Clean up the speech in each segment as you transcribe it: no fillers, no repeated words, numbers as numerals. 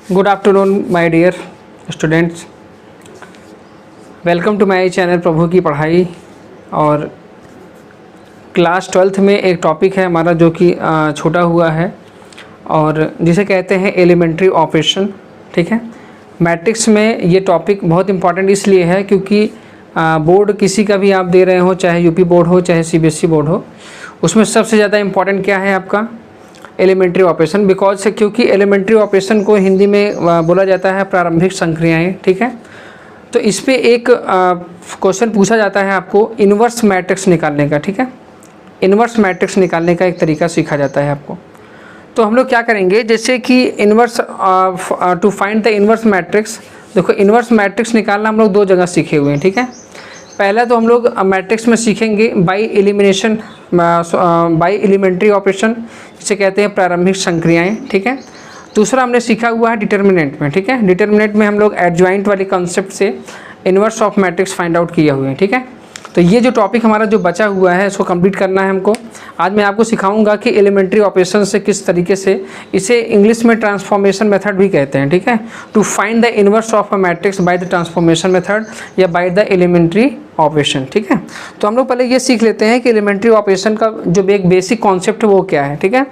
Good afternoon my dear students, welcome to my channel Prabhu की पढ़ाई। और क्लास 12th में एक टॉपिक है हमारा जो कि छोटा हुआ है और जिसे कहते हैं एलिमेंट्री ऑपरेशन। ठीक है, मैट्रिक्स में ये टॉपिक बहुत इंपॉर्टेंट इसलिए है क्योंकि बोर्ड किसी का भी आप दे रहे हो, चाहे यूपी बोर्ड हो चाहे सीबीएसई बोर्ड हो, उसमें सबसे ज़्यादा इम्पॉर्टेंट क्या है आपका एलिमेंट्री ऑपरेशन। बिकॉज से क्योंकि एलिमेंट्री ऑपरेशन को हिंदी में बोला जाता है प्रारंभिक संक्रियाएं। ठीक है, तो इस पे एक क्वेश्चन पूछा जाता है आपको इन्वर्स मैट्रिक्स निकालने का। ठीक है, इन्वर्स मैट्रिक्स निकालने का एक तरीका सीखा जाता है आपको। तो हम लोग क्या करेंगे, जैसे कि inverse to find the inverse matrix. देखो, इन्वर्स मैट्रिक्स निकालना हम लोग दो जगह सीखे हुए हैं। ठीक है, पहला तो हम लोग मैट्रिक्स में सीखेंगे by elimination, by elementary operation, जिसे कहते हैं प्रारंभिक संक्रियाएं। ठीक है, दूसरा हमने सीखा हुआ है डिटर्मिनेंट में। ठीक है, डिटर्मिनेंट में हम लोग एडजॉइंट वाली कॉन्सेप्ट से inverse of matrix find out किए हुए हैं। ठीक है, तो ये जो टॉपिक हमारा जो बचा हुआ है इसको कंप्लीट करना है हमको। आज मैं आपको सिखाऊंगा कि एलिमेंट्री ऑपरेशन से किस तरीके से, इसे इंग्लिश में ट्रांसफॉर्मेशन मेथड भी कहते हैं। ठीक है, to find the inverse of a matrix by the transformation method या बाय द एलिमेंट्री ऑपरेशन। ठीक है, तो हम लोग पहले ये सीख लेते हैं कि एलिमेंट्री ऑपरेशन का जो एक बेसिक कॉन्सेप्ट है वो क्या है। ठीक है,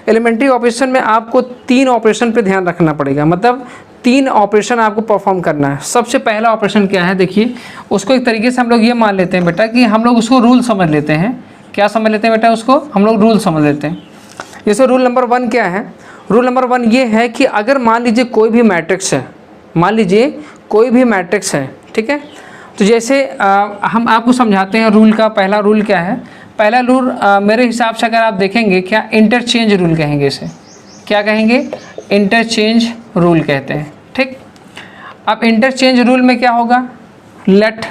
एलिमेंट्री ऑपरेशन में आपको 3 ऑपरेशन पे ध्यान रखना पड़ेगा, मतलब 3 ऑपरेशन आपको परफॉर्म करना है। सबसे पहला ऑपरेशन क्या है, देखिए उसको एक तरीके से हम लोग ये मान लेते हैं बेटा कि हम लोग उसको रूल समझ लेते हैं। क्या समझ लेते हैं बेटा, उसको हम लोग रूल समझ लेते हैं। जैसे रूल नंबर 1 क्या है, रूल नंबर 1 ये है कि अगर मान लीजिए कोई भी मैट्रिक्स है, मान लीजिए कोई भी मैट्रिक्स है। ठीक है, तो जैसे हम आपको समझाते हैं रूल का। पहला रूल क्या है, पहला रूल मेरे हिसाब से अगर आप देखेंगे, क्या इंटरचेंज रूल कहेंगे इसे, क्या कहेंगे, इंटरचेंज रूल कहते हैं। ठीक, अब इंटरचेंज रूल में क्या होगा, लेट,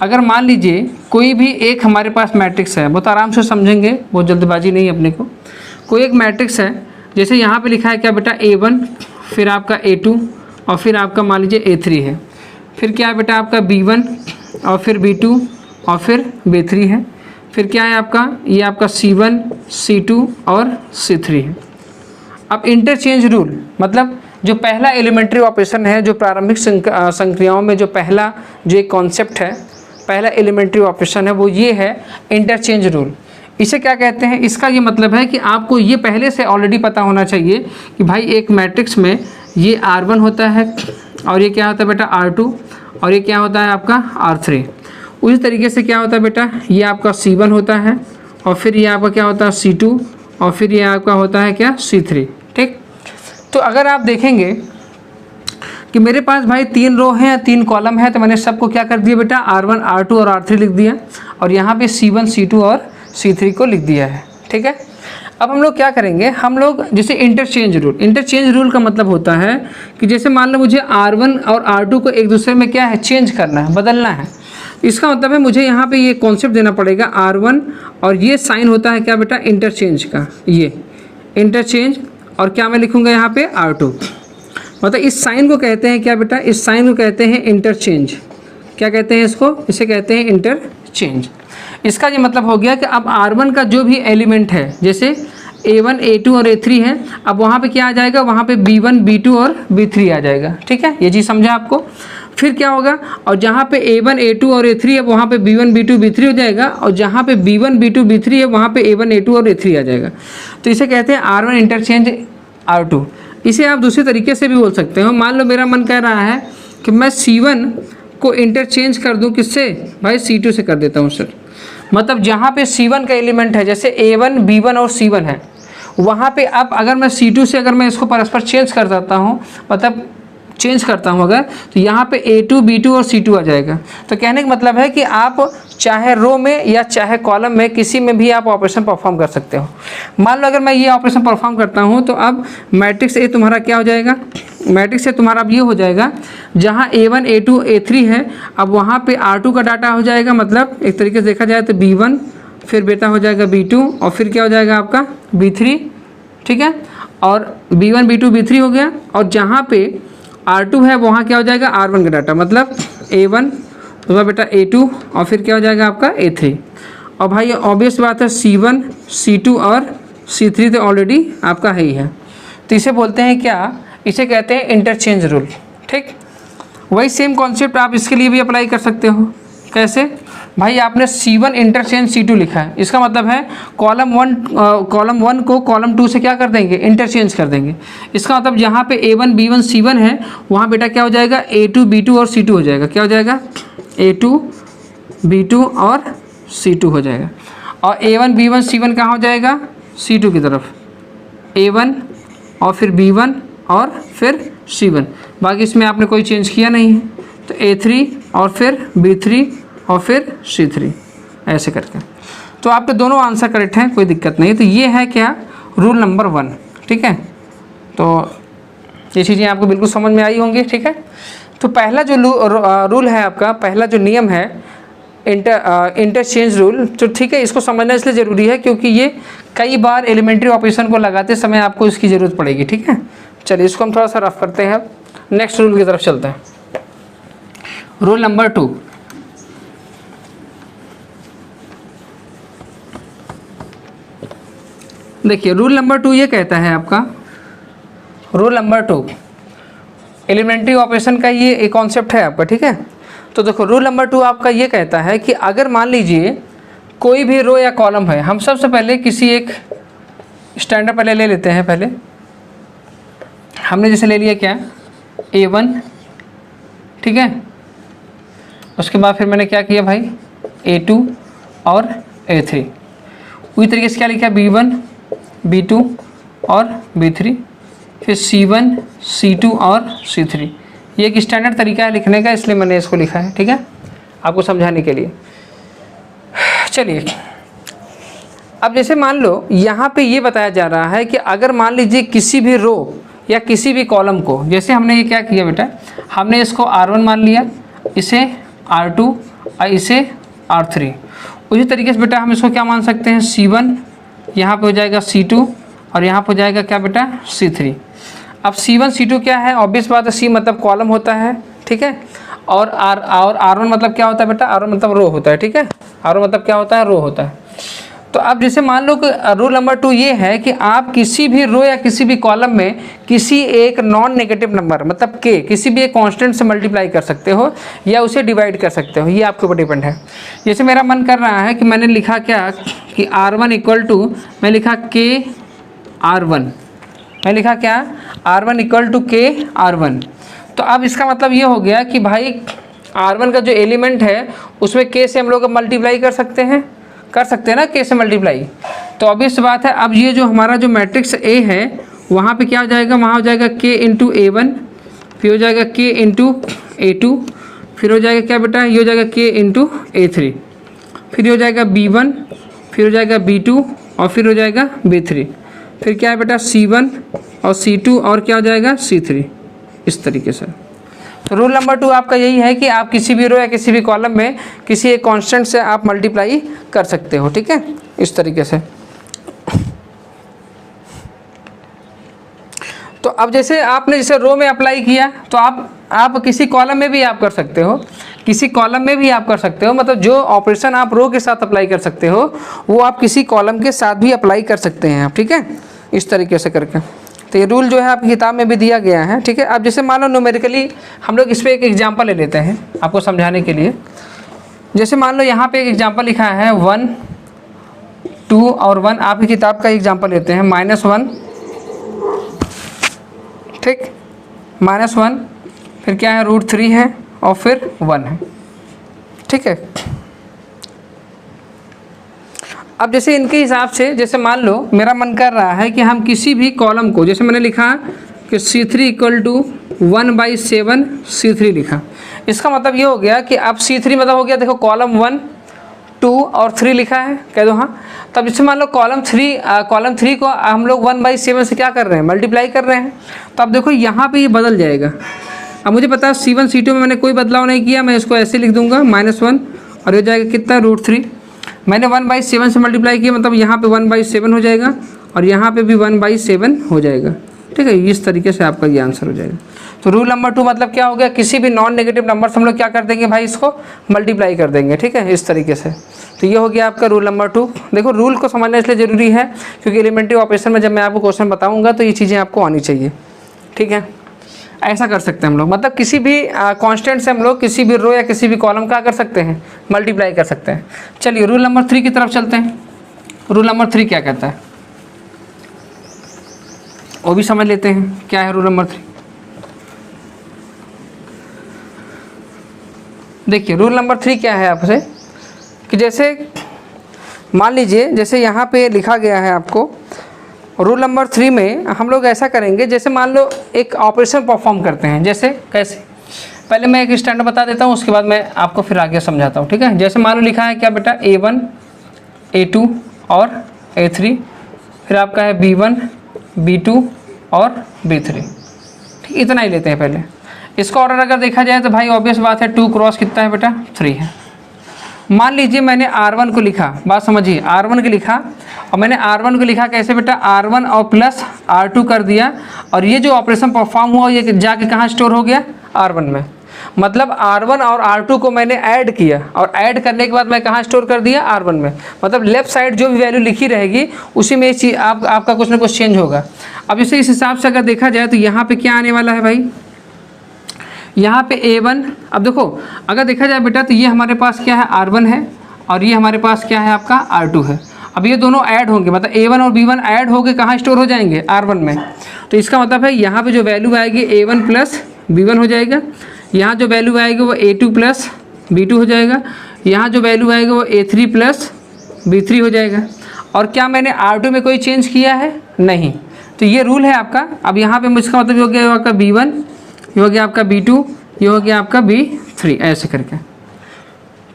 अगर मान लीजिए कोई भी एक हमारे पास मैट्रिक्स है, बहुत आराम से समझेंगे, बहुत जल्दबाजी नहीं है अपने को। कोई एक मैट्रिक्स है, जैसे यहाँ पे लिखा है क्या बेटा A1, फिर आपका A2 और फिर आपका मान लीजिए A3 है, फिर क्या है बेटा आपका B1 और फिर B2 और फिर B3 है, फिर क्या है आपका, ये आपका C1, C2 और C3 है। अब इंटरचेंज रूल मतलब जो पहला एलिमेंट्री ऑपरेशन है, जो प्रारंभिक संक्रियाओं में जो पहला जो एक कॉन्सेप्ट है, पहला एलिमेंट्री ऑपरेशन है, वो ये है इंटरचेंज रूल। इसे क्या कहते हैं, इसका ये मतलब है कि आपको ये पहले से ऑलरेडी पता होना चाहिए कि भाई एक मैट्रिक्स में ये R1 होता है और ये क्या होता है बेटा R2 और ये क्या होता है आपका R3। उसी तरीके से क्या होता है बेटा, ये आपका C1 होता है और फिर ये आपका क्या होता है C2 और फिर ये आपका होता है क्या C3। ठीक, तो अगर आप देखेंगे कि मेरे पास भाई 3 रो हैं, 3 कॉलम है, तो मैंने सबको क्या कर दिया बेटा R1, R2 और R3 लिख दिया और यहाँ पे C1, C2 और C3 को लिख दिया है। ठीक है, अब हम लोग क्या करेंगे, हम लोग जैसे इंटरचेंज रूल, इंटरचेंज रूल का मतलब होता है कि जैसे मान लो मुझे R1 और R2 को एक दूसरे में क्या है, चेंज करना है, बदलना है। इसका मतलब है मुझे यहाँ पे ये कॉन्सेप्ट देना पड़ेगा R1 और ये साइन होता है क्या बेटा, इंटरचेंज का, ये इंटरचेंज, और क्या मैं लिखूँगा यहाँ पे R2, मतलब इस साइन को कहते हैं क्या बेटा, इस साइन को कहते हैं इंटरचेंज। क्या कहते हैं इसको, इसे कहते हैं इंटरचेंज। इसका ये मतलब हो गया कि अब R1 का जो भी एलिमेंट है, जैसे A1, A2 और A3 है, अब वहाँ पे क्या आ जाएगा, वहाँ पे B1, B2 और B3 आ जाएगा। ठीक है, ये चीज़ समझा आपको। फिर क्या होगा, और जहाँ पे A1, A2 और A3 है वहाँ पे B1, B2, B3 हो जाएगा, और जहाँ पे B1, B2, B3 है वहाँ पे A1, A2 और A3 आ जाएगा। तो इसे कहते हैं R1 इंटरचेंज R2। इसे आप दूसरे तरीके से भी बोल सकते हो। मान लो मेरा मन कह रहा है कि मैं C1 को इंटरचेंज कर दूं, किससे भाई, C2 से कर देता हूं सर। मतलब जहाँ पे C1 का एलिमेंट है, जैसे A1, B1 और C1 है, वहाँ पे अब अगर मैं C2 से अगर मैं इसको परस्पर चेंज कर देता हूँ, मतलब चेंज करता हूँ अगर, तो यहाँ पे A2, B2 और C2 आ जाएगा। तो कहने का मतलब है कि आप चाहे रो में या चाहे कॉलम में किसी में भी आप ऑपरेशन परफॉर्म कर सकते हो। मान लो अगर मैं ये ऑपरेशन परफॉर्म करता हूँ तो अब मैट्रिक्स ए तुम्हारा क्या हो जाएगा, मैट्रिक्स ए तुम्हारा अब ये हो जाएगा, जहाँ A1, A2, A3 है, अब वहाँ पे R2 का डाटा हो जाएगा, मतलब एक तरीके से देखा जाए तो B1, फिर बेटा हो जाएगा B2 और फिर क्या हो जाएगा आपका B3। ठीक है, और B1, B2, B3 हो गया, और जहाँ पे R2 है वहाँ क्या हो जाएगा, R1 का डाटा, मतलब A1 तो बेटा A2 और फिर क्या हो जाएगा आपका A3। और भाई ऑब्वियस बात है C1, C2 और C3 तो ऑलरेडी आपका है ही है। तो इसे बोलते हैं क्या, इसे कहते हैं इंटरचेंज रूल। ठीक, वही सेम कॉन्सेप्ट आप इसके लिए भी अप्लाई कर सकते हो। कैसे भाई, आपने C1 इंटरचेंज C2 लिखा है, इसका मतलब है कॉलम 1 को कॉलम 2 से क्या कर देंगे, इंटरचेंज कर देंगे। इसका मतलब यहाँ पे A1 B1 C1 है, वहाँ बेटा क्या हो जाएगा, A2 B2 और C2 हो जाएगा। क्या हो जाएगा, A2 B2 और C2 हो जाएगा। और A1 B1 C1 कहाँ हो जाएगा, C2 की तरफ, A1 और फिर B1 और फिर C1। बाकी इसमें आपने कोई चेंज किया नहीं है, तो A3 और फिर B3 और फिर C3 ऐसे करके। तो आपके दोनों आंसर करेक्ट हैं, कोई दिक्कत नहीं। तो ये है क्या, रूल नंबर 1। ठीक है, तो ये चीज़ें आपको बिल्कुल समझ में आई होंगी। ठीक है, तो पहला जो रूल है आपका, पहला जो नियम है इंटरचेंज रूल, तो ठीक है, इसको समझना इसलिए ज़रूरी है क्योंकि ये कई बार एलिमेंट्री ऑपरेशन को लगाते समय आपको इसकी ज़रूरत पड़ेगी। ठीक है, चलिए इसको हम थोड़ा सा रफ करते हैं। अब नेक्स्ट रूल की तरफ चलते हैं। रूल नंबर 2, देखिए रूल नंबर 2 ये कहता है आपका, रूल नंबर 2 एलिमेंट्री ऑपरेशन का ये एक कॉन्सेप्ट है आपका। ठीक है, तो देखो रूल नंबर 2 आपका ये कहता है कि अगर मान लीजिए कोई भी रो या कॉलम है, हम सबसे पहले किसी एक स्टैंडर्ड पहले ले लेते हैं। पहले हमने जैसे ले लिया क्या, A1, ठीक है, उसके बाद फिर मैंने क्या किया भाई, A2 और A3। उसी तरीके से क्या लिखा, B1 B2 और B3, फिर C1 C2 और C3। ये एक स्टैंडर्ड तरीका है लिखने का, इसलिए मैंने इसको लिखा है। ठीक है, आपको समझाने के लिए। चलिए अब जैसे मान लो यहाँ पे ये बताया जा रहा है कि अगर मान लीजिए किसी भी रो या किसी भी कॉलम को, जैसे हमने ये क्या किया बेटा, हमने इसको R1 मान लिया, इसे R2 और इसे R3। उसी तरीके से बेटा हम इसको क्या मान सकते हैं, C1, यहाँ पे हो जाएगा C2 और यहाँ पे हो जाएगा क्या बेटा, C3। अब C1 C2 क्या है, ऑब्वियस बात है, C मतलब कॉलम होता है। ठीक है, और R1 मतलब क्या होता है बेटा, R1 मतलब रो होता है। ठीक है, R1 मतलब क्या होता है, रो होता है। तो अब जैसे मान लो कि रूल नंबर 2 ये है कि आप किसी भी रो या किसी भी कॉलम में किसी एक नॉन नेगेटिव नंबर मतलब के किसी भी एक कांस्टेंट से मल्टीप्लाई कर सकते हो या उसे डिवाइड कर सकते हो, ये आपके ऊपर डिपेंड है। जैसे मेरा मन कर रहा है कि मैंने लिखा क्या कि R1 इक्वल टू, मैं लिखा के R1, मैं लिखा क्या, R1 इक्वल टू के R1। तो अब इसका मतलब ये हो गया कि भाई R1 का जो एलिमेंट है उसमें के से हम लोग मल्टीप्लाई कर सकते हैं ना, के से मल्टीप्लाई। तो ऑब्वियस बात है, अब ये जो हमारा जो मैट्रिक्स A है वहाँ पे क्या हो जाएगा, वहाँ हो जाएगा k इंटू A1, फिर हो जाएगा k इंटू A2, फिर हो जाएगा क्या बेटा, ये हो जाएगा k इंटू A3, फिर हो जाएगा B1, फिर हो जाएगा B2 और फिर हो जाएगा B3, फिर क्या है बेटा C1 और C2 और क्या हो जाएगा C3, इस तरीके से। तो रूल नंबर 2 आपका यही है कि आप किसी भी रो या किसी भी कॉलम में किसी एक कांस्टेंट से आप मल्टीप्लाई कर सकते हो। ठीक है, इस तरीके से। तो अब जैसे आपने जैसे रो में अप्लाई किया तो आप किसी कॉलम में भी आप कर सकते हो, किसी कॉलम में भी आप कर सकते हो। मतलब जो ऑपरेशन आप रो के साथ अप्लाई कर सकते हो वो आप किसी कॉलम के साथ भी अप्लाई कर सकते हैं आप। ठीक है, इस तरीके से करके। तो ये रूल जो है आपकी किताब में भी दिया गया है। ठीक है, अब जैसे मान लो न्यूमेरिकली हम लोग इस पर एक एग्जांपल ले लेते हैं आपको समझाने के लिए। जैसे मान लो यहाँ पे एक एग्जांपल लिखा है 1 2 और 1, आपकी किताब का एग्जांपल लेते हैं -1, ठीक, -1, फिर क्या है √3 है और फिर 1 है। ठीक है, अब जैसे इनके हिसाब से जैसे मान लो मेरा मन कर रहा है कि हम किसी भी कॉलम को, जैसे मैंने लिखा कि C3 इक्वल टू 1/7 C3 लिखा। इसका मतलब ये हो गया कि अब C3 मतलब हो गया, देखो कॉलम 1 2 और 3 लिखा है, कह दो हाँ। तब जैसे मान लो कॉलम 3 को हम लोग 1/7 से क्या कर रहे हैं, मल्टीप्लाई कर रहे हैं। तो अब देखो यहाँ पे ये बदल जाएगा। अब मुझे पता है C1 C2 में मैंने कोई बदलाव नहीं किया, मैं इसको ऐसे लिख दूंगा -1 और ये जाएगा कितना √3। मैंने 1/7 से मल्टीप्लाई किया, मतलब यहाँ पे 1/7 हो जाएगा और यहाँ पे भी 1/7 हो जाएगा। ठीक है, इस तरीके से आपका ये आंसर हो जाएगा। तो रूल नंबर 2 मतलब क्या हो गया, किसी भी नॉन नेगेटिव नंबर से हम लोग क्या कर देंगे भाई, इसको मल्टीप्लाई कर देंगे। ठीक है, इस तरीके से। तो ये हो गया आपका रूल नंबर 2। देखो रूल को समझना इसलिए ज़रूरी है क्योंकि एलिमेंट्री ऑपरेशन में जब मैं आपको क्वेश्चन बताऊँगा तो ये चीज़ें आपको आनी चाहिए। ठीक है। ऐसा कर सकते हैं हम लोग, मतलब किसी भी कांस्टेंट से हम लोग किसी भी रो या किसी भी कॉलम का कर सकते हैं, मल्टीप्लाई कर सकते हैं। चलिए रूल नंबर 3 की तरफ चलते हैं। रूल नंबर 3 क्या कहता है वो भी समझ लेते हैं। क्या है रूल नंबर 3? देखिए रूल नंबर 3 क्या है आपसे, कि जैसे मान लीजिए जैसे यहाँ पे लिखा गया है आपको, रूल नंबर 3 में हम लोग ऐसा करेंगे, जैसे मान लो एक ऑपरेशन परफॉर्म करते हैं। जैसे कैसे, पहले मैं एक स्टैंडर्ड बता देता हूँ, उसके बाद मैं आपको फिर आगे समझाता हूँ, ठीक है। जैसे मान लो लिखा है क्या बेटा, A1 A2 और A3, फिर आपका है B1 B2 और B3, ठीक, इतना ही लेते हैं पहले। इसका ऑर्डर अगर देखा जाए तो भाई ऑब्वियस बात है 2 क्रॉस कितना है बेटा, 3 है। मान लीजिए मैंने R1 को लिखा, बात समझिए, R1 को लिखा, और मैंने R1 को लिखा कैसे बेटा, R1 और प्लस R2 कर दिया, और ये जो ऑपरेशन परफॉर्म हुआ ये जाके कहाँ स्टोर हो गया, R1 में। मतलब R1 और R2 को मैंने ऐड किया, और ऐड करने के बाद मैं कहाँ स्टोर कर दिया, R1 में। मतलब लेफ्ट साइड जो भी वैल्यू लिखी रहेगी उसी में चीज आपका कुछ ना कुछ चेंज होगा। अब इसे इस हिसाब से अगर देखा जाए तो यहाँ पे क्या आने वाला है भाई, यहाँ पे A1, अब देखो अगर देखा जाए बेटा तो ये हमारे पास क्या है, R1 है, और ये हमारे पास क्या है आपका R2 है। अब ये दोनों ऐड होंगे, मतलब A1 और B1 ऐड होके कहाँ स्टोर हो जाएंगे, R1 में। तो इसका मतलब है यहाँ पे जो वैल्यू आएगी A1 प्लस B1 हो जाएगा, यहाँ जो वैल्यू आएगी वो A2 प्लस B2 हो जाएगा, यहाँ जो वैल्यू आएगा वो A3 प्लस B3 हो जाएगा। और क्या मैंने R2 में कोई चेंज किया है, नहीं। तो ये रूल है आपका। अब यहाँ पे इसका मतलब हो गया आपका B1, ये हो गया आपका B2, ये हो गया आपका B3, ऐसे करके।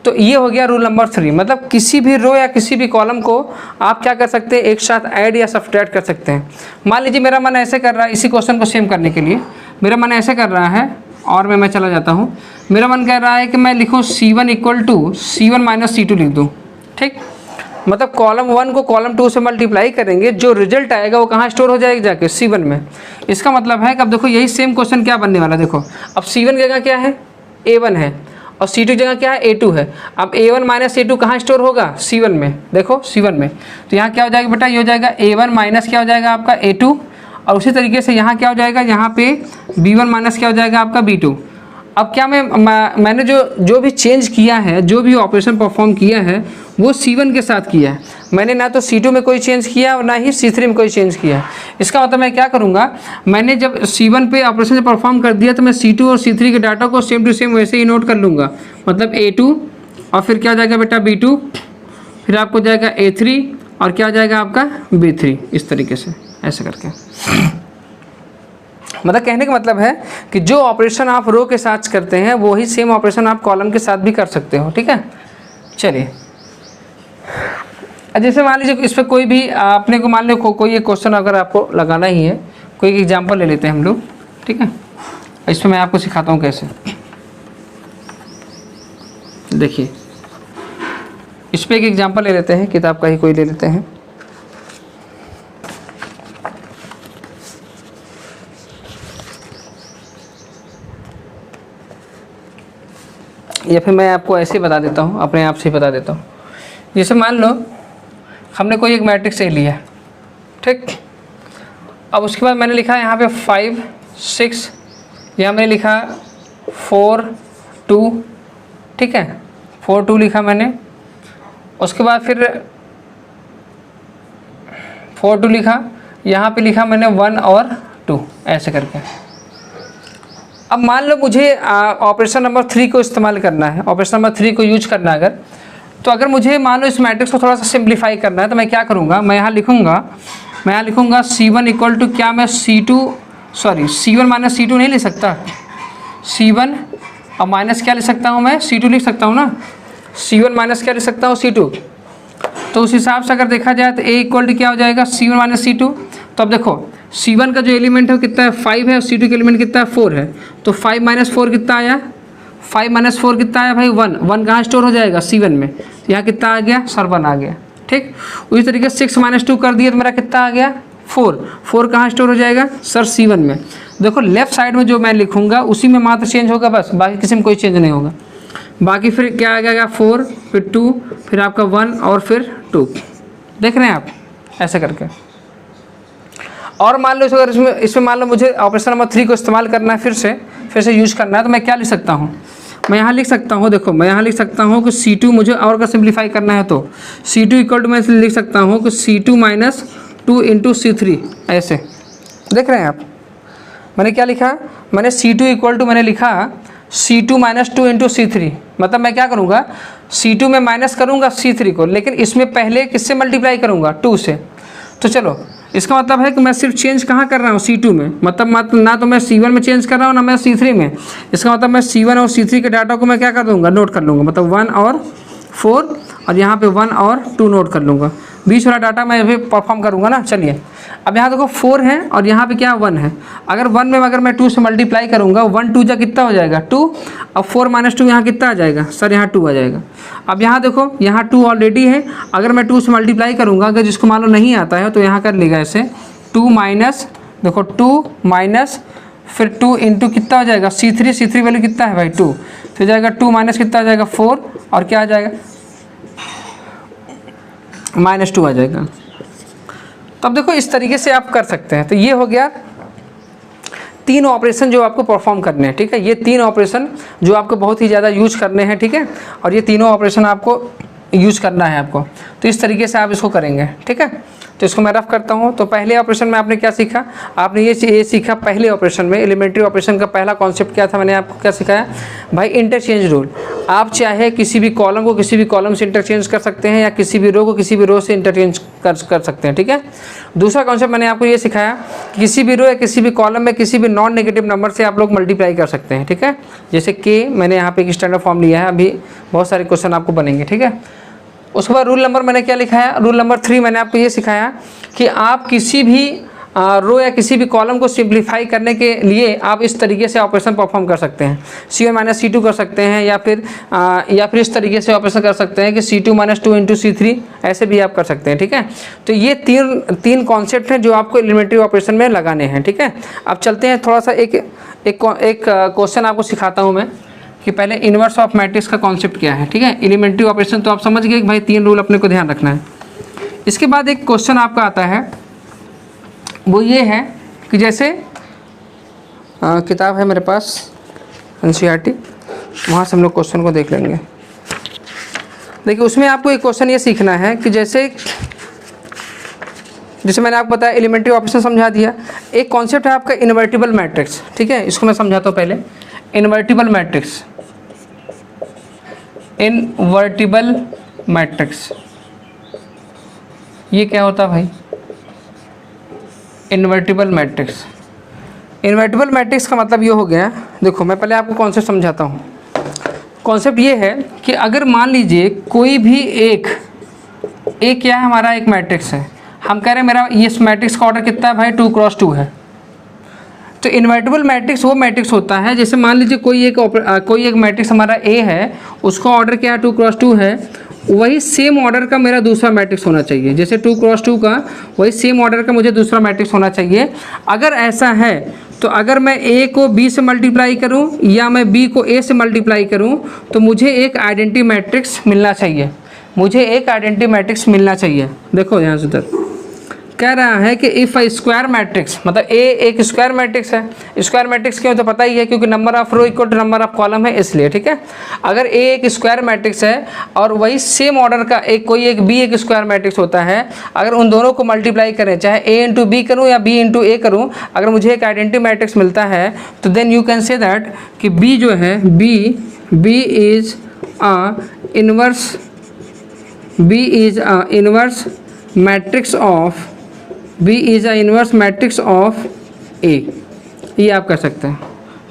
तो ये हो गया रूल नंबर 3। मतलब किसी भी रो या किसी भी कॉलम को आप क्या कर सकते हैं, एक साथ ऐड या सब्ट्रैक्ट कर सकते हैं। मान लीजिए मेरा मन ऐसे कर रहा है, इसी क्वेश्चन को सेम करने के लिए मेरा मन ऐसे कर रहा है, और मैं चला जाता हूँ। मेरा मन कह रहा है कि मैं लिखूँ C1 equal to C1 minus C2 लिख दूँ, ठीक। मतलब कॉलम 1 को कॉलम 2 से मल्टीप्लाई करेंगे, जो रिजल्ट आएगा वो कहाँ स्टोर हो जाएगा, जाके C1 में। इसका मतलब है कि अब देखो यही सेम क्वेश्चन क्या बनने वाला है, देखो अब C1 जगह क्या है, A1 है, और C2 जगह क्या है, A2 है। अब A1 माइनस A2 कहाँ स्टोर होगा, C1 में। देखो C1 में, तो यहाँ क्या हो जाएगा बेटा, ये हो जाएगा A1 माइनस क्या हो जाएगा आपका A2, और उसी तरीके से यहाँ क्या हो जाएगा, यहाँ पे B1 माइनस क्या हो जाएगा आपका B2। अब क्या मैंने जो भी चेंज किया है, जो भी ऑपरेशन परफॉर्म किया है वो C1 के साथ किया है। मैंने ना तो C2 में कोई चेंज किया और ना ही C3 में कोई चेंज किया। इसका मतलब मैं क्या करूँगा, मैंने जब C1 पे ऑपरेशन परफॉर्म कर दिया तो मैं C2 और C3 के डाटा को सेम टू सेम वैसे ही नोट कर लूँगा। मतलब A2 और फिर क्या हो जाएगा बेटा B2, फिर आपको जाएगा A3 और क्या हो जाएगा आपका B3, इस तरीके से ऐसे करके। मतलब कहने का मतलब है कि जो ऑपरेशन आप रो के साथ करते हैं वही सेम ऑपरेशन आप कॉलम के साथ भी कर सकते हो, ठीक है। चलिए जैसे मान लीजिए इस पर कोई भी अपने को मान लो कोई एक क्वेश्चन अगर आपको लगाना ही है, कोई एग्जांपल ले लेते हैं हम लोग, ठीक है। इस पर मैं आपको सिखाता हूँ कैसे। देखिए इस पर एक एग्जांपल ले लेते हैं, किताब का ही कोई ले लेते हैं। या फिर मैं आपको ऐसे बता देता हूँ, अपने आप से बता देता हूँ। जैसे मान लो हमने कोई एक मैट्रिक्स ए लिया, ठीक। अब उसके बाद मैंने लिखा यहाँ पे 5 6, यहाँ मैंने लिखा 4 2, ठीक है, 4 2 लिखा मैंने। उसके बाद फिर 4 2 लिखा, यहाँ पे लिखा मैंने 1 और 2, ऐसे करके। अब मान लो मुझे ऑपरेशन नंबर 3 को इस्तेमाल करना है, ऑपरेशन नंबर 3 को यूज करना है अगर, तो अगर मुझे मान लो इस मैट्रिक्स को थोड़ा सा सिंप्लीफाई करना है तो मैं क्या करूँगा, मैं यहाँ लिखूँगा C1 इक्वल टू क्या, मैं C1 माइनस C2 नहीं लिख सकता, C1 और माइनस क्या लिख सकता हूँ मैं, C2 लिख सकता हूँ ना। C1 माइनस क्या लिख सकता हूँ, C2। तो उस हिसाब से अगर देखा जाए तो A इक्वल टू क्या हो जाएगा, C1 माइनस C2। तो अब देखो C1 का जो एलिमेंट है वो कितना है, 5 है, और C2 का एलिमेंट कितना है, 4 है। तो 5 माइनस 4 कितना आया, 5 माइनस 4 कितना आया भाई, 1। 1 कहाँ स्टोर हो जाएगा, C1 में। तो यहाँ कितना आ गया, सर 1 आ गया, ठीक। उसी तरीके से 6 माइनस 2 कर दिया तो मेरा कितना आ गया, 4। 4 कहाँ स्टोर हो जाएगा, सर C1 में। देखो लेफ्ट साइड में जो मैं लिखूँगा उसी में मात्र चेंज होगा बस, बाकी किसी में कोई चेंज नहीं होगा। बाकी फिर क्या आ गया, 4 फिर 2 फिर आपका 1 और फिर 2। देख रहे हैं आप, ऐसे करके। और मान लो अगर इसमें मान लो मुझे ऑपरेशन नंबर 3 को इस्तेमाल करना है, फिर से यूज करना है, तो मैं क्या लिख सकता हूँ, मैं यहाँ लिख सकता हूँ, देखो मैं यहाँ लिख सकता हूँ कि C2 मुझे और का सिंप्लीफाई करना है, तो C2 इक्वल टू मैं लिख सकता हूँ कि C2 माइनस 2 इंटू C3, ऐसे देख रहे हैं आप। मैंने क्या लिखा, मैंने C2 इक्वल टू मैंने लिखा C2 माइनस 2 इंटू C3, मतलब मैं क्या करूँगा, C2 में माइनस करूँगा C3 को, लेकिन इसमें पहले किससे मल्टीप्लाई करूँगा, 2 से। तो चलो इसका मतलब है कि मैं सिर्फ चेंज कहाँ कर रहा हूँ, C2 में, मतलब ना तो मैं C1 में चेंज कर रहा हूँ ना मैं C3 में। इसका मतलब मैं C1 और C3 के डाटा को मैं क्या कर दूँगा, नोट कर लूँगा, मतलब 1 और 4 और यहाँ पे 1 और 2 नोट कर लूँगा, बीच वाला डाटा मैं अभी परफॉर्म करूँगा ना। चलिए अब यहाँ देखो 4 है और यहाँ पे क्या 1 है, अगर 1 में अगर मैं 2 से मल्टीप्लाई करूँगा, 1 2 जा कितना हो जाएगा 2, अब 4 माइनस 2 यहाँ कितना आ जाएगा सर, यहाँ 2 आ जाएगा। अब यहाँ देखो यहाँ 2 ऑलरेडी है, अगर मैं 2 से मल्टीप्लाई करूँगा, अगर जिसको मान लो नहीं आता है तो यहाँ कर लेगा ऐसे 2 माइनस, देखो 2 माइनस फिर 2 इंटू कितना हो जाएगा C3 वैल्यू कितना है भाई 2, फिर जाएगा 2 माइनस कितना आ जाएगा 4 और क्या आ जाएगा -2 आ जाएगा। तब देखो इस तरीके से आप कर सकते हैं। तो ये हो गया 3 ऑपरेशन जो आपको परफॉर्म करने हैं, ठीक है, ये 3 ऑपरेशन जो आपको बहुत ही ज़्यादा यूज करने हैं, ठीक है, और ये तीनों ऑपरेशन आपको यूज करना है आपको, तो इस तरीके से आप इसको करेंगे, ठीक है। तो इसको मैं रफ करता हूँ। तो पहले ऑपरेशन में आपने क्या सीखा, आपने ये सीखा पहले ऑपरेशन में, एलिमेंट्री ऑपरेशन का पहला कॉन्सेप्ट क्या था, मैंने आपको क्या सिखाया भाई, इंटरचेंज रूल। आप चाहे किसी भी कॉलम को किसी भी कॉलम से इंटरचेंज कर सकते हैं या किसी भी रो को किसी भी रो से इंटरचेंज कर सकते हैं, ठीक है। दूसरा कॉन्सेप्ट मैंने आपको ये सिखाया कि किसी भी रो या किसी भी कॉलम में किसी भी नॉन नेगेटिव नंबर से आप लोग मल्टीप्लाई कर सकते हैं, ठीक है। जैसे के मैंने यहाँ पे एक स्टैंडर्ड फॉर्म लिया है, अभी बहुत सारे क्वेश्चन आपको बनेंगे, ठीक है। उसके बाद रूल नंबर मैंने क्या लिखाया, रूल नंबर 3 मैंने आपको ये सिखाया कि आप किसी भी रो या किसी भी कॉलम को सिंप्लीफाई करने के लिए आप इस तरीके से ऑपरेशन परफॉर्म कर सकते हैं, C1 माइनस C2 कर सकते हैं, या फिर इस तरीके से ऑपरेशन कर सकते हैं कि C2 माइनस 2 इंटू C3, ऐसे भी आप कर सकते हैं, ठीक है। तो ये तीन कॉन्सेप्ट हैं जो आपको एलिमेंट्री ऑपरेशन में लगाने हैं, ठीक है। अब चलते हैं थोड़ा सा एक क्वेश्चन आपको सिखाता हूँ मैं कि पहले इन्वर्स ऑफ मैट्रिक्स का कॉन्सेप्ट क्या है, ठीक है। एलिमेंट्री ऑपरेशन तो आप समझ गए कि भाई 3 रूल अपने को ध्यान रखना है। इसके बाद एक क्वेश्चन आपका आता है, वो ये है कि जैसे किताब है मेरे पास NCERT, वहाँ से हम लोग क्वेश्चन को देख लेंगे। देखिए उसमें आपको एक क्वेश्चन ये सीखना है कि जैसे मैंने आपको बताया एलिमेंट्री ऑपरेशन समझा दिया। एक कॉन्सेप्ट है आपका इन्वर्टिबल मैट्रिक्स, ठीक है, इसको मैं समझाता हूँ पहले। इन्वर्टिबल मैट्रिक्स ये क्या होता है भाई, इन्वर्टिबल मैट्रिक्स का मतलब ये हो गया, देखो मैं पहले आपको कॉन्सेप्ट समझाता हूँ। कॉन्सेप्ट ये है कि अगर मान लीजिए कोई भी एक क्या है हमारा, एक मैट्रिक्स है, हम कह रहे हैं मेरा ये मैट्रिक्स का ऑर्डर कितना है भाई 2 क्रॉस 2 है। तो इन्वर्टिबल मैट्रिक्स वो मैट्रिक्स होता है, जैसे मान लीजिए कोई एक मैट्रिक्स हमारा A है, उसका ऑर्डर क्या है 2 क्रॉस 2 है, वही सेम ऑर्डर का मेरा दूसरा मैट्रिक्स होना चाहिए। जैसे 2 क्रॉस 2 का वही सेम ऑर्डर का मुझे दूसरा मैट्रिक्स होना चाहिए। अगर ऐसा है तो अगर मैं A को B से मल्टीप्लाई करूं या मैं B को A से मल्टीप्लाई करूं तो मुझे एक आइडेंटिटी मैट्रिक्स मिलना चाहिए, देखो यहाँ से तक कह रहा है कि इफ़ अ स्क्वायर मैट्रिक्स, मतलब A एक स्क्वायर मैट्रिक्स है। स्क्वायर मैट्रिक्स क्यों, तो पता ही है क्योंकि number of row equal to number of column है, इसलिए, ठीक है। अगर A एक स्क्वायर मैट्रिक्स है और वही सेम ऑर्डर का कोई एक B एक स्क्वायर मैट्रिक्स होता है, अगर उन दोनों को मल्टीप्लाई करें, चाहे A इंटू B करूँ या B इंटू A करूँ, अगर मुझे एक आइडेंटिटी मैट्रिक्स मिलता है तो then you can say that कि B जो है B is a inverse matrix of A, ये आप कर सकते हैं,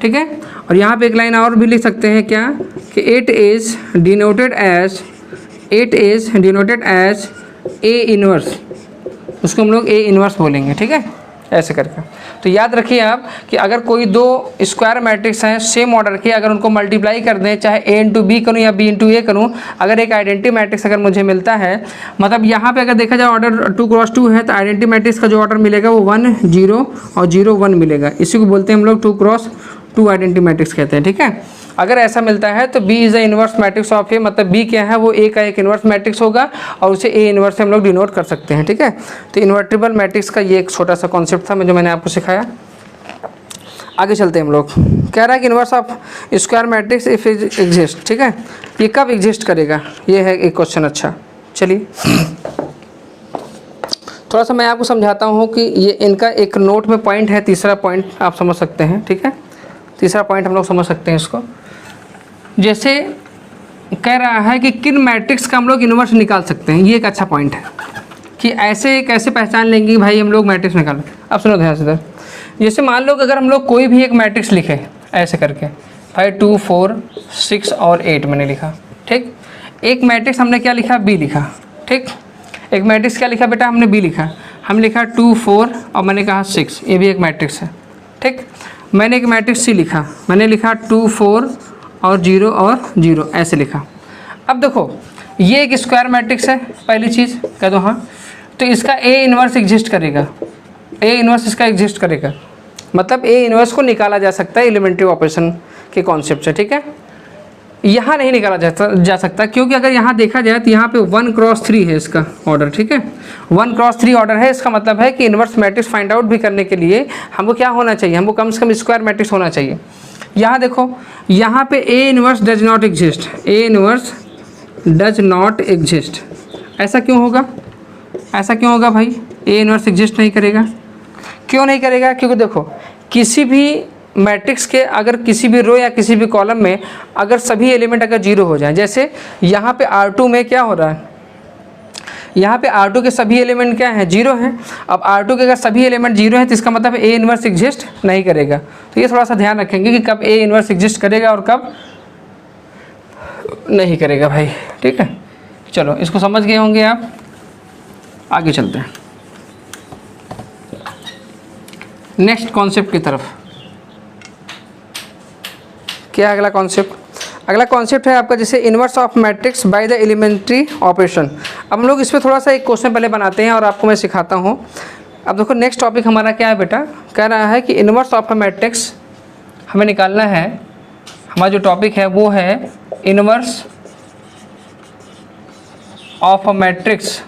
ठीक है। और यहाँ पे एक लाइन और भी लिख सकते हैं क्या कि it is denoted as A inverse, उसको हम लोग A इन्वर्स बोलेंगे, ठीक है, ऐसे करके। तो याद रखिए आप कि अगर कोई 2 स्क्वायर मैट्रिक्स हैं सेम ऑर्डर के, अगर उनको मल्टीप्लाई कर दें, चाहे A इंटू B करूँ या B इंटू A करूँ, अगर एक आइडेंटिटी मैट्रिक्स अगर मुझे मिलता है, मतलब यहाँ पे अगर देखा जाए ऑर्डर 2 क्रॉस 2 है, तो आइडेंटिटी मैट्रिक्स का जो ऑर्डर मिलेगा वो 1 0 और 0 1 मिलेगा। इसी को बोलते हैं हम लोग 2 क्रॉस 2 आइडेंटिटी मैट्रिक्स कहते हैं, ठीक है। अगर ऐसा मिलता है तो B is the inverse matrix of A, मतलब बी क्या है वो ए का एक इन्वर्स मैट्रिक्स होगा और उसे ए इन्वर्स से हम लोग डिनोट कर सकते हैं, ठीक है। तो इन्वर्टिबल मैट्रिक्स का ये एक छोटा सा कॉन्सेप्ट था जो मैंने आपको सिखाया। आगे चलते हैं हम लोग। कह रहा है कि inverse of square matrix if is exist, ठीक है। ये कब एग्जिस्ट करेगा, ये है एक क्वेश्चन। अच्छा चलिए थोड़ा सा मैं आपको समझाता हूँ कि ये इनका एक नोट में पॉइंट है, तीसरा पॉइंट आप समझ सकते हैं, ठीक है। तीसरा पॉइंट हम लोग समझ सकते हैं इसको। जैसे कह रहा है कि किन मैट्रिक्स का हम लोग इन्वर्स निकाल सकते हैं, ये एक अच्छा पॉइंट है कि ऐसे कैसे पहचान लेंगे कि भाई हम लोग मैट्रिक्स निकालें। अब सुनो ध्यान से, जैसे मान लो कि अगर हम लोग कोई भी एक मैट्रिक्स लिखे ऐसे करके 5 2 4 6 और 8 मैंने लिखा, ठीक। एक मैट्रिक्स हमने क्या लिखा, बी लिखा, ठीक। एक मैट्रिक्स क्या लिखा बेटा, हमने बी लिखा। हम लिखा 2 4 और मैंने कहा 6, ये भी एक मैट्रिक्स है, ठीक। मैंने एक मैट्रिक्स सी लिखा, मैंने लिखा 2 4 और 0 और 0 ऐसे लिखा। अब देखो ये एक स्क्वायर मैट्रिक्स है, पहली चीज़ कह दो हाँ। तो इसका ए इन्वर्स एग्जिस्ट करेगा, ए इन्वर्स इसका एग्जिस्ट करेगा, मतलब ए इन्वर्स को निकाला जा सकता है एलिमेंट्री ऑपरेशन के कॉन्सेप्ट से, ठीक है। यहाँ नहीं निकाला जा सकता क्योंकि अगर यहाँ देखा जाए तो यहाँ पे 1×3 है इसका ऑर्डर, ठीक है। 1×3 ऑर्डर है, इसका मतलब है कि इन्वर्स मैट्रिक्स फाइंड आउट भी करने के लिए हमको क्या होना चाहिए, हमको कम से कम स्क्वायर मैट्रिक्स होना चाहिए। यहाँ देखो यहाँ पे A inverse does not exist, A inverse does not exist. ऐसा क्यों होगा, ऐसा क्यों होगा भाई, ए इन्वर्स एग्जिस्ट नहीं करेगा। क्यों नहीं करेगा, क्योंकि देखो किसी भी मैट्रिक्स के अगर किसी भी रो या किसी भी कॉलम में अगर सभी एलिमेंट अगर 0 हो जाएं, जैसे यहाँ पे R2 में क्या हो रहा है, यहाँ पे R2 के सभी एलिमेंट क्या हैं, 0 हैं। अब R2 के अगर सभी एलिमेंट 0 हैं तो इसका मतलब ए इन्वर्स एग्जिस्ट नहीं करेगा। तो ये थोड़ा सा ध्यान रखेंगे कि कब ए इन्वर्स एग्जिस्ट करेगा और कब नहीं करेगा भाई, ठीक है। चलो इसको समझ गए होंगे आप, आगे चलते हैं नेक्स्ट कॉन्सेप्ट की तरफ। क्या अगला कॉन्सेप्ट, अगला कॉन्सेप्ट है आपका जैसे inverse of matrix by the elementary operation. अब हम लोग इस पर थोड़ा सा एक क्वेश्चन पहले बनाते हैं और आपको मैं सिखाता हूँ। अब देखो नेक्स्ट टॉपिक हमारा क्या है बेटा, कह रहा है कि इन्वर्स ऑफ अ मैट्रिक्स हमें निकालना है। हमारा जो टॉपिक है वो है inverse of a matrix,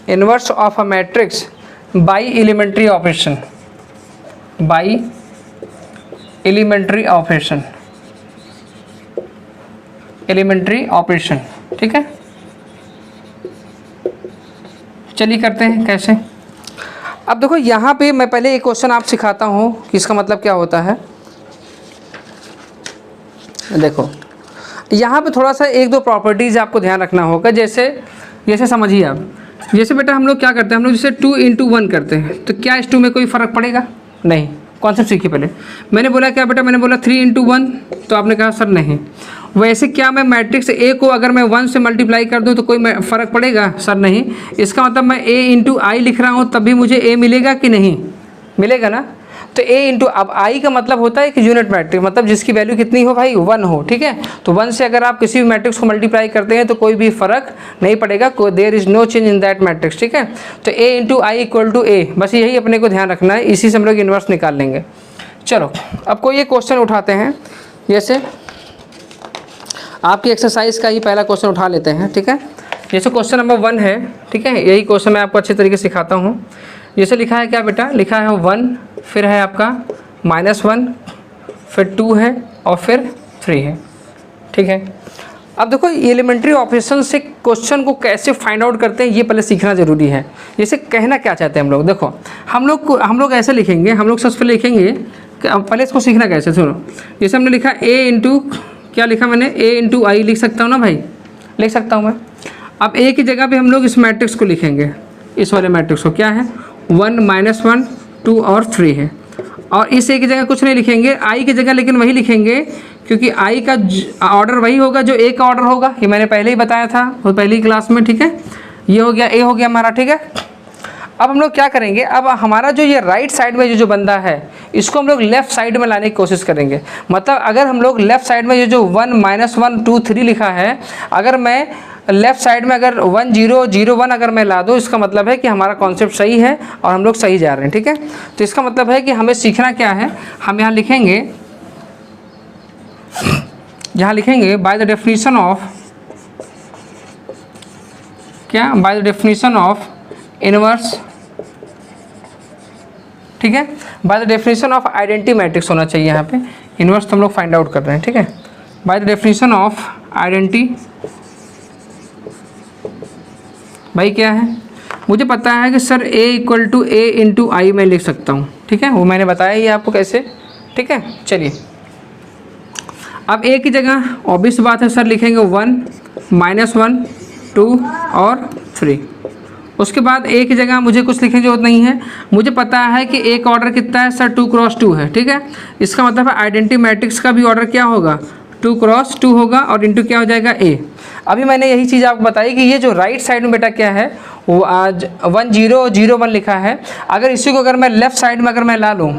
inverse of a matrix by elementary operation, by elementary operation, elementary operation, ठीक है। चलिए करते हैं कैसे। अब देखो यहाँ पे मैं पहले एक क्वेश्चन आप सिखाता हूँ कि इसका मतलब क्या होता है। देखो यहाँ पे थोड़ा सा एक दो प्रॉपर्टीज़ आपको ध्यान रखना होगा। जैसे समझिए आप, जैसे बेटा हम लोग क्या करते हैं, हम लोग जैसे 2 × 1 करते हैं तो क्या इस 2 में कोई फ़र्क पड़ेगा, नहीं। कॉन्सेप्ट सीखिए पहले। मैंने बोला क्या बेटा, मैंने बोला 3 × 1, तो आपने कहा सर नहीं। वैसे क्या मैं मैट्रिक्स ए को अगर मैं 1 से मल्टीप्लाई कर दूं तो कोई फ़र्क पड़ेगा, सर नहीं। इसका मतलब मैं a × i लिख रहा हूं तब भी मुझे a मिलेगा कि नहीं, मिलेगा ना। तो a × अब i का मतलब होता है कि यूनिट मैट्रिक्स, मतलब जिसकी वैल्यू कितनी हो भाई, 1 हो, ठीक है। तो 1 से अगर आप किसी भी मैट्रिक्स को मल्टीप्लाई करते हैं तो कोई भी फ़र्क नहीं पड़ेगा, there is no change in that matrix, ठीक है। तो a × i = a, बस यही अपने को ध्यान रखना है, इसी से हम लोग इन्वर्स निकाल लेंगे। चलो अब कोई एक क्वेश्चन उठाते हैं, जैसे आपकी एक्सरसाइज का ही पहला क्वेश्चन उठा लेते हैं, ठीक है। जैसे क्वेश्चन नंबर 1 है, ठीक है। यही क्वेश्चन मैं आपको अच्छे तरीके से सिखाता हूँ। जैसे लिखा है क्या बेटा, लिखा है 1, फिर है आपका -1, फिर 2 है और फिर 3 है, ठीक है। अब देखो एलिमेंट्री ऑपरेशन से क्वेश्चन को कैसे फाइंड आउट करते हैं ये पहले सीखना ज़रूरी है। जैसे कहना क्या चाहते हैं हम लोग, देखो हम लोग ऐसे लिखेंगे, हम लोग सबसे पहले लिखेंगे, पहले इसको सीखना कैसे, सुनो। जैसे हमने लिखा क्या लिखा मैंने, a × i लिख सकता हूँ ना भाई, लिख सकता हूँ मैं। अब a की जगह पे हम लोग इस मैट्रिक्स को लिखेंगे, इस वाले मैट्रिक्स को, क्या है 1 -1 2 और 3 है। और इस a की जगह कुछ नहीं लिखेंगे, i की जगह लेकिन वही लिखेंगे क्योंकि i का ऑर्डर वही होगा जो a का ऑर्डर होगा, ये मैंने पहले ही बताया था वो पहली क्लास में, ठीक है। ये हो गया a हो गया हमारा, ठीक है। अब हम लोग क्या करेंगे, अब हमारा जो ये राइट साइड में जो बंदा है इसको हम लोग लेफ़्ट साइड में लाने की कोशिश करेंगे। मतलब अगर हम लोग लेफ़्ट साइड में ये जो 1 -1 2 3 लिखा है, अगर मैं लेफ़्ट साइड में अगर 1 0 0 1 अगर मैं ला दूँ, इसका मतलब है कि हमारा कॉन्सेप्ट सही है और हम लोग सही जा रहे हैं, ठीक है। तो इसका मतलब है कि हमें सीखना क्या है, हम यहाँ लिखेंगे बाय द डेफिनेशन ऑफ, क्या, bye the definition of inverse, ठीक है, by the definition of identity matrix होना चाहिए यहाँ पे, इनवर्स तो हम लोग फाइंड आउट कर रहे हैं, ठीक है। By the definition of identity, भाई क्या है, मुझे पता है कि sir A equal to A into I मैं लिख सकता हूँ, ठीक है, वो मैंने बताया ही आपको कैसे, ठीक है। चलिए अब A की जगह ऑब्वियस बात है सर लिखेंगे 1 -1 2 और 3। उसके बाद A की जगह मुझे कुछ लिखने की जरूरत नहीं है, मुझे पता है कि A का ऑर्डर कितना है सर 2 क्रॉस 2 है, ठीक है। इसका मतलब है आइडेंटिटी मैट्रिक्स का भी ऑर्डर क्या होगा, 2 क्रॉस 2 होगा और इंटू क्या हो जाएगा A। अभी मैंने यही चीज़ आपको बताई कि ये जो राइट साइड में बेटा क्या है, वो आज 1 0 0 1 लिखा है। अगर इसी को अगर मैं लेफ़्ट साइड में अगर मैं ला लूँ,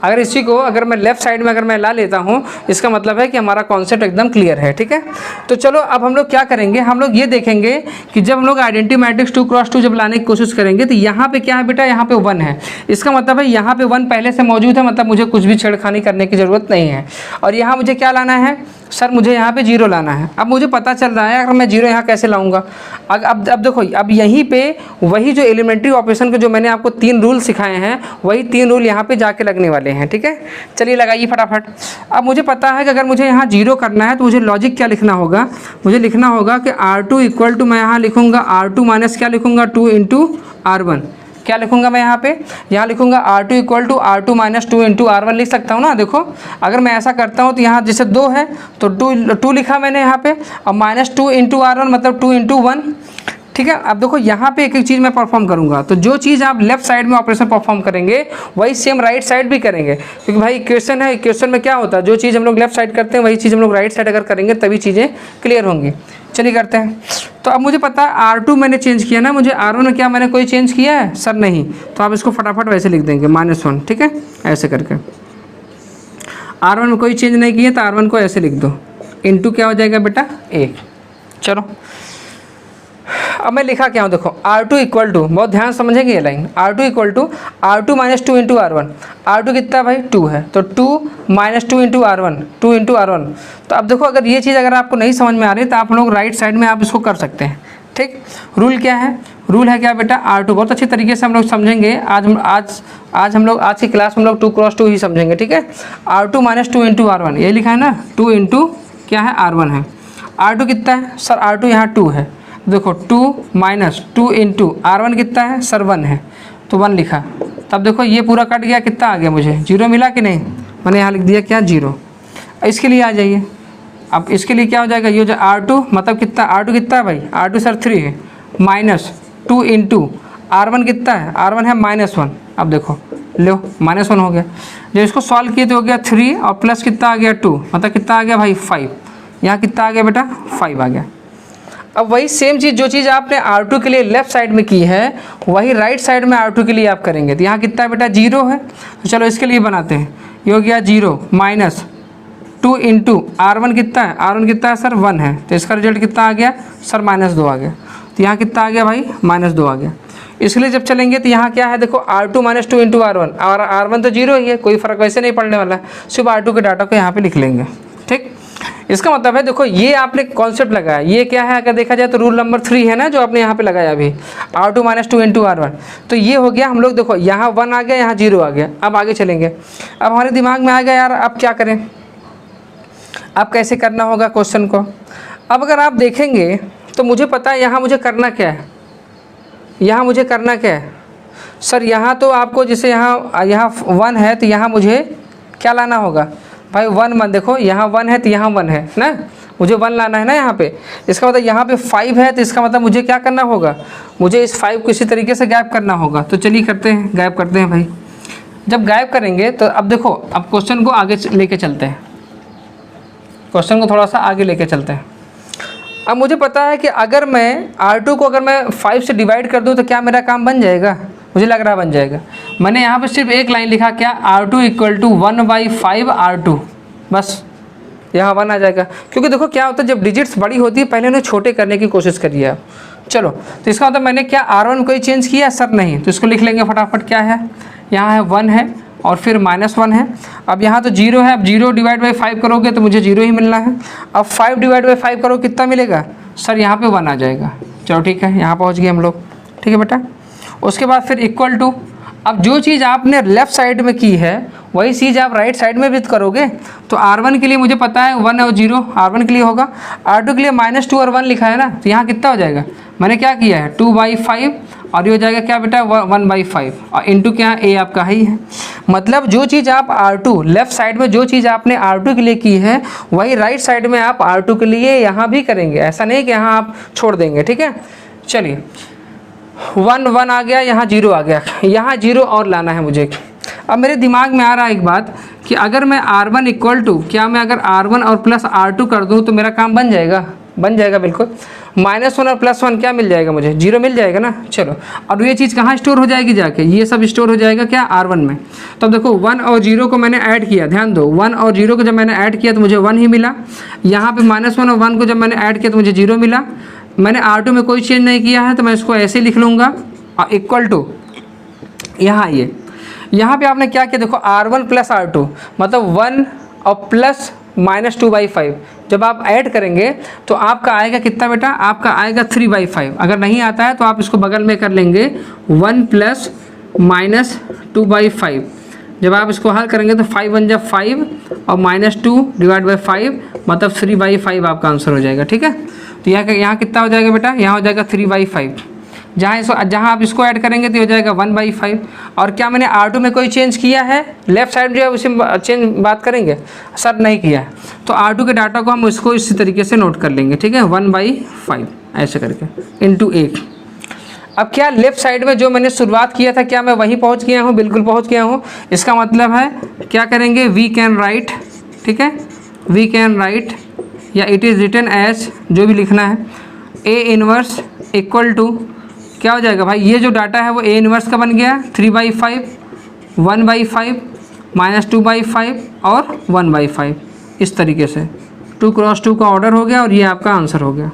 अगर इसी को अगर मैं लेफ़्ट साइड में अगर मैं ला लेता हूँ, इसका मतलब है कि हमारा कॉन्सेप्ट एकदम क्लियर है, ठीक है। तो चलो अब हम लोग क्या करेंगे, हम लोग ये देखेंगे कि जब हम लोग आइडेंटिटी मैट्रिक्स 2 क्रॉस 2 जब लाने की कोशिश करेंगे तो यहाँ पे क्या है बेटा, यहाँ पे 1 है। इसका मतलब है यहाँ पे 1 पहले से मौजूद है, मतलब मुझे कुछ भी छेड़खानी करने की ज़रूरत नहीं है। और यहाँ मुझे क्या लाना है सर, मुझे यहाँ पे 0 लाना है। अब मुझे पता चल रहा है अगर मैं 0 यहाँ कैसे लाऊंगा। अब देखो, अब यहीं पे वही जो एलिमेंट्री ऑपरेशन के जो मैंने आपको 3 रूल सिखाए हैं, वही 3 रूल यहाँ पे जाके लगने वाले हैं, ठीक है। चलिए लगाइए फटाफट। अब मुझे पता है कि अगर मुझे यहाँ 0 करना है तो मुझे लॉजिक क्या लिखना होगा, मुझे लिखना होगा कि R2 इक्वल टू, मैं यहाँ लिखूँगा R2 माइनस क्या लिखूँगा 2 इंटू R1। क्या लिखूंगा मैं यहाँ लिखूंगा R2 equal to R2 minus 2 into R1 लिख सकता हूँ ना। देखो अगर मैं ऐसा करता हूँ तो यहाँ जैसे 2 है तो 2 लिखा मैंने यहाँ पे, और माइनस 2 इंटू R1 मतलब 2 इंटू 1, ठीक है। अब देखो यहाँ पे एक एक चीज़ मैं परफॉर्म करूँगा, तो जो चीज़ आप लेफ्ट साइड में ऑपरेशन परफॉर्म करेंगे वही सेम राइट साइड भी करेंगे, क्योंकि भाई इक्वेशन है, इक्वेशन में क्या होता है, जो चीज़ हम लोग लेफ्ट साइड करते हैं वही चीज़ हम लोग राइट साइड अगर करेंगे तभी चीज़ें क्लियर होंगी। चलिए करते हैं। तो अब मुझे पता है R2 मैंने चेंज किया ना, मुझे R1 में क्या मैंने कोई चेंज किया है सर, नहीं। तो आप इसको फटाफट वैसे लिख देंगे -1, ठीक है, ऐसे करके। R1 में कोई चेंज नहीं किया तो R1 को ऐसे लिख दो, इंटू क्या हो जाएगा बेटा 1। चलो अब मैं लिखा क्या हूँ, देखो R2 इक्वल टू, बहुत ध्यान समझेंगे ये line, R2 equal to R2 minus 2 into R1। R2 कितना भाई 2 है, तो 2 minus 2 into R1, 2 into R1। तो अब देखो अगर ये चीज़ अगर आपको नहीं समझ में आ रही तो आप लोग राइट साइड में आप इसको कर सकते हैं, ठीक। रूल क्या है, रूल है क्या बेटा R2, बहुत अच्छी तरीके से हम लोग समझेंगे आज हम लोग आज की क्लास में हम लोग 2 क्रॉस 2 ही समझेंगे, ठीक है। R2 माइनस 2 इंटू R1 ये लिखा है ना, 2 इंटू क्या है R1 है। R2 कितना है सर, R2 यहाँ 2 है, देखो 2 माइनस 2 इंटू R1 कितना है सर 1 है, तो 1 लिखा। तब देखो ये पूरा कट गया, कितना आ गया मुझे 0 मिला कि नहीं, मैंने यहाँ लिख दिया क्या 0। इसके लिए आ जाइए, अब इसके लिए क्या हो जाएगा, ये जो R2 मतलब कितना, R2 कितना है भाई, R2 सर 3 है, माइनस 2 इंटू R1 कितना है, R1 है -1। अब देखो लो -1 हो गया, जब इसको सॉल्व किए तो हो गया 3 और प्लस कितना आ गया 2, मतलब कितना आ गया भाई 5। यहाँ कितना आ गया बेटा 5 आ गया। अब वही सेम चीज़ जो चीज़ आपने R2 के लिए लेफ्ट साइड में की है वही राइट साइड में R2 के लिए आप करेंगे। तो यहाँ कितना है बेटा 0 है, तो चलो इसके लिए बनाते हैं। ये हो गया 0 माइनस 2 इंटू R1 कितना है, R1 कितना है सर 1 है, तो इसका रिजल्ट कितना आ गया सर -2 आ गया। तो यहाँ कितना आ गया भाई -2 आ गया। इसलिए जब चलेंगे तो यहाँ क्या है देखो R2 माइनस 2 इंटू R1, और R1 तो 0 ही है, कोई फ़र्क वैसे नहीं पड़ने वाला है, सिर्फ R2 के डाटा को यहाँ पे लिख लेंगे, ठीक। इसका मतलब है देखो ये आपने कॉन्सेप्ट लगाया, ये क्या है अगर देखा जाए तो रूल नंबर 3 है ना जो आपने यहाँ पे लगाया अभी, R2 माइनस 2 इंटू R1। तो ये हो गया हम लोग, देखो यहाँ 1 आ गया, यहाँ 0 आ गया। अब आगे चलेंगे, अब हमारे दिमाग में आएगा यार अब क्या करें, अब कैसे करना होगा क्वेश्चन को। अब अगर आप देखेंगे तो मुझे पता है यहाँ मुझे करना क्या है, यहाँ मुझे करना क्या है सर, यहाँ तो आपको जैसे यहाँ 1 है तो यहाँ मुझे क्या लाना होगा भाई 1 देखो यहाँ 1 है तो यहाँ 1 है ना, मुझे 1 लाना है ना यहाँ पे। इसका मतलब यहाँ पे 5 है तो इसका मतलब मुझे क्या करना होगा, मुझे इस 5 को इसी तरीके से गायब करना होगा। तो चलिए करते हैं, गायब करते हैं भाई। जब गायब करेंगे तो अब देखो, अब क्वेश्चन को आगे लेके चलते हैं, क्वेश्चन को थोड़ा सा आगे लेके चलते हैं। अब मुझे पता है कि अगर मैं R2 को अगर मैं 5 से डिवाइड कर दूँ तो क्या मेरा काम बन जाएगा, मुझे लग रहा है बन जाएगा। मैंने यहाँ पे सिर्फ एक लाइन लिखा क्या, R2 इक्वल टू 1/5 R2, बस यहाँ 1 आ जाएगा, क्योंकि देखो क्या होता है जब डिजिट्स बड़ी होती है पहले उन्हें छोटे करने की कोशिश करिए आप। चलो तो इसका मतलब मैंने क्या R1 कोई चेंज किया सर? नहीं, तो इसको लिख लेंगे फटाफट। क्या है यहाँ है 1 है और फिर -1 है। अब यहाँ तो 0 है, अब 0 डिवाइड बाई 5 करोगे तो मुझे 0 ही मिलना है। अब 5 डिवाइड बाई 5 करो कितना मिलेगा सर? यहाँ पे 1 आ जाएगा। चलो ठीक है, यहाँ पहुँच गए हम लोग। ठीक है बेटा, उसके बाद फिर इक्वल टू, अब जो चीज़ आपने लेफ़्ट साइड में की है वही चीज़ आप राइट साइड में भी करोगे। तो R1 के लिए मुझे पता है 1 और 0 R1 के लिए होगा, R2 के लिए -2 और 1 लिखा है ना, तो यहाँ कितना हो जाएगा? मैंने क्या किया है 2/5 और ये हो जाएगा क्या बेटा 1/5 और इंटू क्या A आपका ही है। मतलब जो चीज़ आप R2 लेफ़्ट साइड में जो चीज़ आपने R2 के लिए की है वही राइट साइड में आप R2 के लिए यहाँ भी करेंगे। ऐसा नहीं कि यहाँ आप छोड़ देंगे। ठीक है, चलिए 1 आ गया, यहाँ 0 आ गया, यहाँ 0 और लाना है मुझे। अब मेरे दिमाग में आ रहा है एक बात कि अगर मैं R1 इक्वल टू, क्या मैं अगर R1 और प्लस R2 कर दूँ तो मेरा काम बन जाएगा? बन जाएगा बिल्कुल। -1 और +1 क्या मिल जाएगा मुझे? 0 मिल जाएगा ना। चलो, और ये चीज़ कहाँ स्टोर हो जाएगी जाके? ये सब स्टोर हो जाएगा क्या R1 में। तो अब देखो 1 और 0 को मैंने ऐड किया, ध्यान दो 1 और 0 को जब मैंने ऐड किया तो मुझे 1 ही मिला। यहाँ पे -1 और 1 को जब मैंने ऐड किया तो मुझे 0 मिला। मैंने R2 में कोई चेंज नहीं किया है तो मैं इसको ऐसे लिख लूँगा और इक्वल टू यहाँ ये, यहाँ पे आपने क्या किया देखो R1 प्लस R2 मतलब 1 और प्लस -2/5 जब आप ऐड करेंगे तो आपका आएगा कितना बेटा? आपका आएगा 3/5। अगर नहीं आता है तो आप इसको बगल में कर लेंगे 1 प्लस -2/5। जब आप इसको हल करेंगे तो 5 1 जब 5 और -2 डिवाइड बाई 5 मतलब 3/5 आपका आंसर हो जाएगा। ठीक है, तो यहाँ कितना हो जाएगा बेटा? यहाँ हो जाएगा 3/5। जहाँ आप इसको ऐड करेंगे तो हो जाएगा 1/5। और क्या मैंने R2 में कोई चेंज किया है? लेफ्ट साइड जो है उसे चेंज बात करेंगे सर, नहीं किया है। तो R2 के डाटा को हम इसको इसी तरीके से नोट कर लेंगे। ठीक है, 1/5 ऐसे करके इंटू 1। अब क्या लेफ्ट साइड में जो मैंने शुरुआत किया था क्या मैं वहीं पहुँच गया हूँ? बिल्कुल पहुँच गया हूँ। इसका मतलब है क्या करेंगे? वी कैन राइट, ठीक है, वी कैन राइट या इट इज़ रिटन एज, जो भी लिखना है, A इनवर्स इक्वल टू क्या हो जाएगा भाई? ये जो डाटा है वो A इनवर्स का बन गया 3/5, 1/5, -2/5 और 1/5। इस तरीके से 2 क्रॉस 2 का ऑर्डर हो गया और ये आपका आंसर हो गया।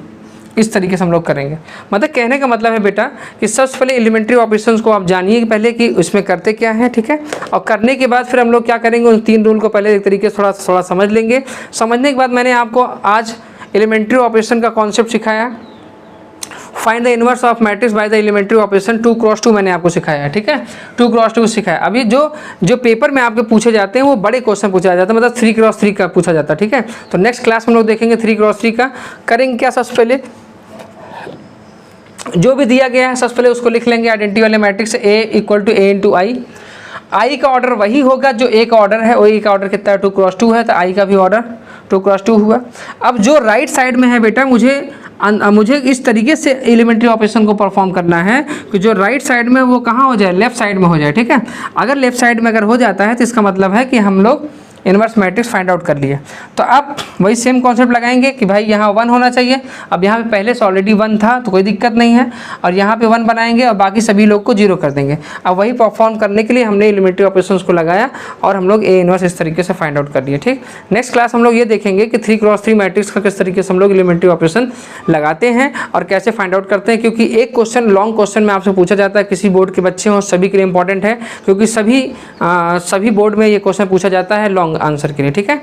इस तरीके से हम लोग करेंगे। मतलब कहने का मतलब है बेटा कि सबसे पहले एलिमेंट्री ऑपरेशंस को आप जानिए पहले कि उसमें करते क्या है। ठीक है, और करने के बाद फिर हम लोग क्या करेंगे, उन 3 रूल को पहले एक तरीके से थोड़ा समझ लेंगे। समझने के बाद मैंने आपको आज एलिमेंट्री ऑपरेशन का कॉन्सेप्ट सिखाया। Find the inverse of matrix by the elementary operation 2 cross 2 मैंने आपको सिखाया है। ठीक है, 2 क्रॉस 2 सिखाया। अभी जो पेपर में आपके पूछे जाते हैं वो बड़े क्वेश्चन पूछा जाता है, मतलब 3 क्रॉस 3 का पूछा जाता है। ठीक है, तो नेक्स्ट क्लास में हम लोग देखेंगे 3 क्रॉस 3 का। करेंगे क्या? सबसे पहले जो भी दिया गया है सबसे पहले उसको लिख लेंगे आइडेंटिटी वाले matrix A equal to A into I का ऑर्डर वही होगा जो A का ऑर्डर है। A का ऑर्डर कितना है? 2 क्रॉस 2 है, तो I का भी ऑर्डर 2 क्रॉस 2 हुआ। अब जो राइट साइड में है बेटा मुझे इस तरीके से एलिमेंट्री ऑपरेशन को परफॉर्म करना है कि जो राइट साइड में वो कहाँ हो जाए? लेफ्ट साइड में हो जाए। ठीक है, अगर लेफ्ट साइड में अगर हो जाता है तो इसका मतलब है कि हम लोग इनवर्स मैट्रिक्स फाइंड आउट कर लिए। तो अब वही सेम कॉन्सेप्ट लगाएंगे कि भाई यहाँ 1 होना चाहिए। अब यहाँ पे पहले से ऑलरेडी 1 था तो कोई दिक्कत नहीं है, और यहाँ पे 1 बनाएंगे और बाकी सभी लोग को 0 कर देंगे। अब वही परफॉर्म करने के लिए हमने एलिमेंट्री ऑपरेशंस को लगाया और हम लोग A इनवर्स इस तरीके से फाइंड आउट कर लिए। ठीक, नेक्स्ट क्लास हम लोग ये देखेंगे कि 3 क्रॉस 3 मैट्रिक्स का किस तरीके से हम लोग एलिमेंट्री ऑपरेशन लगाते हैं और कैसे फाइंड आउट करते हैं। क्योंकि एक क्वेश्चन लॉन्ग क्वेश्चन में आपसे पूछा जाता है, किसी बोर्ड के बच्चे हों सभी के लिए इंपॉर्टेंट है, क्योंकि सभी बोर्ड में ये क्वेश्चन पूछा जाता है लॉन्ग आंसर के लिए। ठीक है,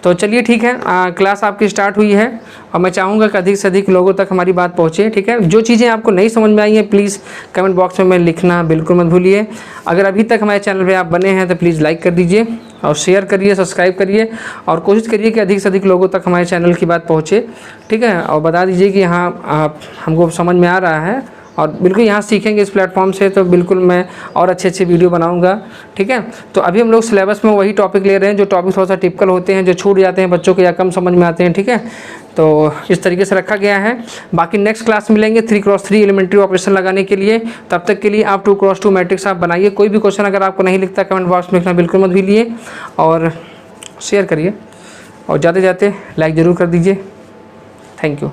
तो चलिए ठीक है, क्लास आपकी स्टार्ट हुई है और मैं चाहूँगा कि अधिक से अधिक लोगों तक हमारी बात पहुँचे। ठीक है, जो चीज़ें आपको नहीं समझ में आई हैं प्लीज़ कमेंट बॉक्स में लिखना बिल्कुल मत भूलिए। अगर अभी तक हमारे चैनल पे आप बने हैं तो प्लीज़ लाइक कर दीजिए और शेयर करिए, सब्सक्राइब करिए और कोशिश करिए कि अधिक से अधिक लोगों तक हमारे चैनल की बात पहुँचे। ठीक है, और बता दीजिए कि हाँ हमको समझ में आ रहा है और बिल्कुल यहाँ सीखेंगे इस प्लेटफॉर्म से, तो बिल्कुल मैं और अच्छे वीडियो बनाऊंगा। ठीक है, तो अभी हम लोग सिलेबस में वही टॉपिक ले रहे हैं जो टॉपिक थोड़ा सा टिपिकल होते हैं, जो छूट जाते हैं बच्चों को या कम समझ में आते हैं। ठीक है, तो इस तरीके से रखा गया है। बाकी नेक्स्ट क्लास मिलेंगे 3 क्रॉस 3 एलिमेंट्री ऑपरेशन लगाने के लिए। तब तक के लिए आप 2 क्रॉस 2 मैट्रिक्स आप बनाइए। कोई भी क्वेश्चन अगर आपको नहीं लिखता कमेंट बॉक्स में लिखना बिल्कुल मत भूलिए और शेयर करिए और जाते जाते लाइक ज़रूर कर दीजिए। Thank you.